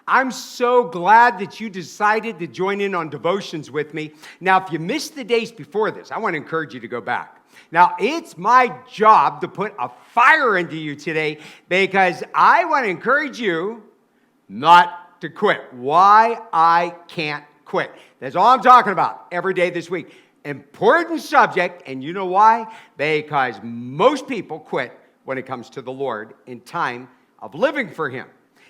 I'm so glad that you decided to join in on devotions with me. Now, if you missed the days before this, I want to encourage you to go back. Now, it's my job to put a fire into you today because I want to encourage you not to quit. Why I can't quit. That's all I'm talking about every day this week. Important subject, and you know why? Because most people quit when it comes to the Lord in time of living for Him.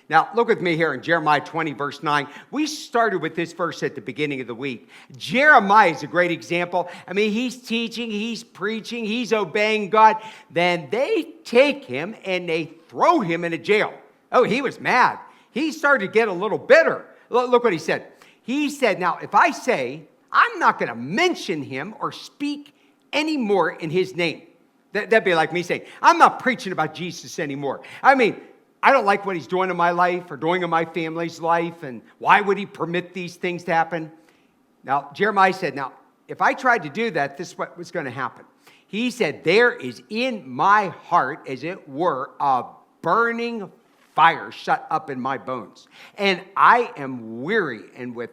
Now, look with me here in Jeremiah 20, verse 9. We started with this verse at the beginning of the week. Jeremiah is a great example. I mean, he's teaching, he's preaching, he's obeying God. Then they take him and they throw him in a jail. Oh, he was mad. He started to get a little bitter. Look what he said. He said, now, if I say, I'm not going to mention him or speak anymore in his name. That'd be like me saying, I'm not preaching about Jesus anymore. I mean, I don't like what he's doing in my life or doing in my family's life, and why would he permit these things to happen? Now, Jeremiah said, now, if I tried to do that, this is what was going to happen. He said, there is in my heart, as it were, a burning fire shut up in my bones, and I am weary and with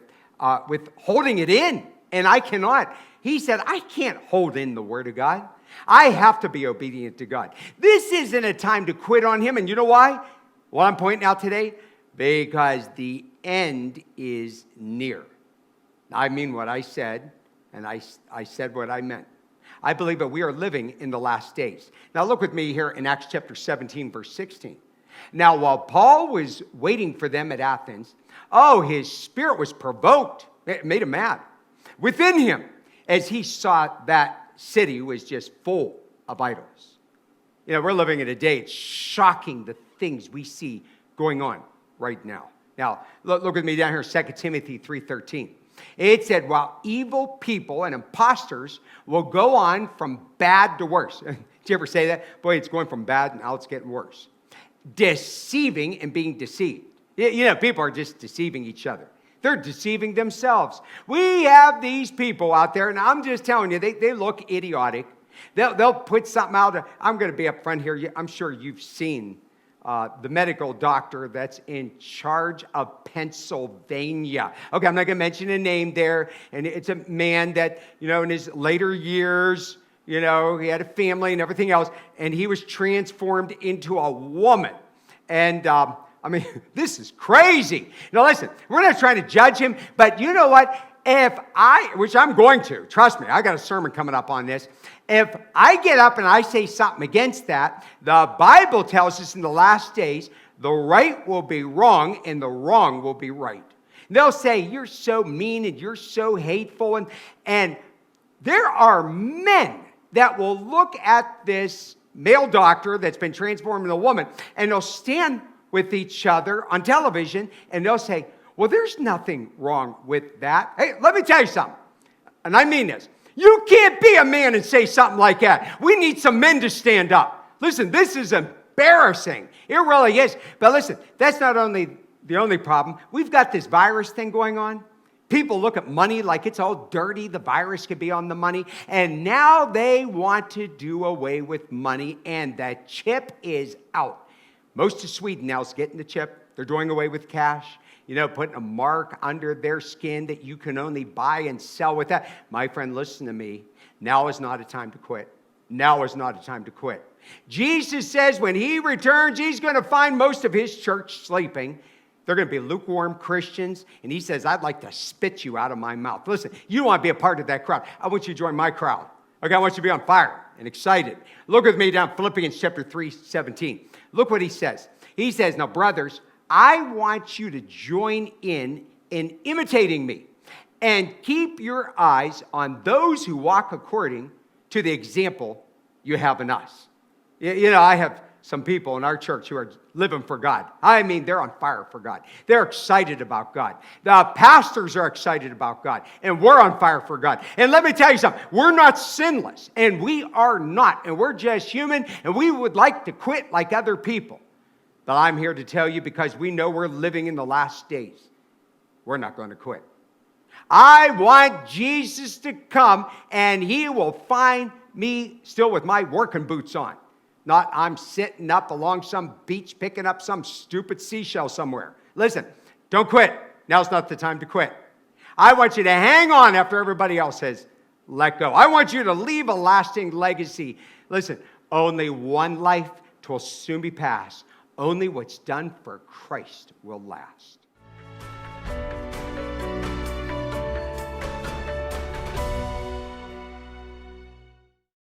holding it in, and I cannot. He said, I can't hold in the word of God. I have to be obedient to God. This isn't a time to quit on him, and you know why? What I'm pointing out today? Because the end is near. I mean what I said, and I said what I meant. I believe that we are living in the last days. Now look with me here in Acts chapter 17, verse 16. Now while Paul was waiting for them at Athens, his spirit was provoked. It made him mad within him as he saw that city was just full of idols. You know, we're living in a day, it's shocking the things we see going on right now. Now, look with me down here, 2 Timothy 3:13. It said, while evil people and imposters will go on from bad to worse. Did you ever say that? Boy, it's going from bad and now it's getting worse. Deceiving and being deceived. You know, people are just deceiving each other. They're deceiving themselves. We have these people out there, and I'm just telling you, they look idiotic. They'll put something out. I'm going to be up front here. I'm sure you've seen the medical doctor that's in charge of Pennsylvania. Okay, I'm not going to mention a name there. And it's a man that, in his later years, he had a family and everything else. And he was transformed into a woman. And this is crazy. Now, listen, we're not trying to judge him. But you know what? Which I'm going to, trust me, I got a sermon coming up on this. If I get up and I say something against that, the Bible tells us in the last days, the right will be wrong and the wrong will be right. They'll say, you're so mean and you're so hateful. And there are men that will look at this male doctor that's been transformed into a woman, and they'll stand with each other on television and they'll say, well, there's nothing wrong with that. Hey, let me tell you something, and I mean this. You can't be a man and say something like that. We need some men to stand up. Listen, this is embarrassing. It really is. But listen, that's not only the only problem. We've got this virus thing going on. People look at money like it's all dirty. The virus could be on the money. And now they want to do away with money, and that chip is out. Most of Sweden now is getting the chip. They're doing away with cash. Putting a mark under their skin that you can only buy and sell with that. My friend, listen to me. Now is not a time to quit. Now is not a time to quit. Jesus says when he returns, he's going to find most of his church sleeping. They're going to be lukewarm Christians. And he says, I'd like to spit you out of my mouth. Listen, you want to be a part of that crowd. I want you to join my crowd. Okay, I want you to be on fire and excited. Look with me down Philippians chapter 3:17. Look what he says. He says, now, brothers, I want you to join in imitating me and keep your eyes on those who walk according to the example you have in us. I have some people in our church who are living for God. I mean, they're on fire for God. They're excited about God. The pastors are excited about God, and we're on fire for God. And let me tell you something. We're not sinless, and we are not, and we're just human, and we would like to quit like other people. But I'm here to tell you, because we know we're living in the last days, we're not going to quit. I want Jesus to come, and he will find me still with my working boots on. Not I'm sitting up along some beach picking up some stupid seashell somewhere. Listen, Don't quit. Now's not the time to quit. I want you to hang on after everybody else has let go. I want you to leave a lasting legacy. Listen, only one life will soon be passed. Only what's done for Christ will last.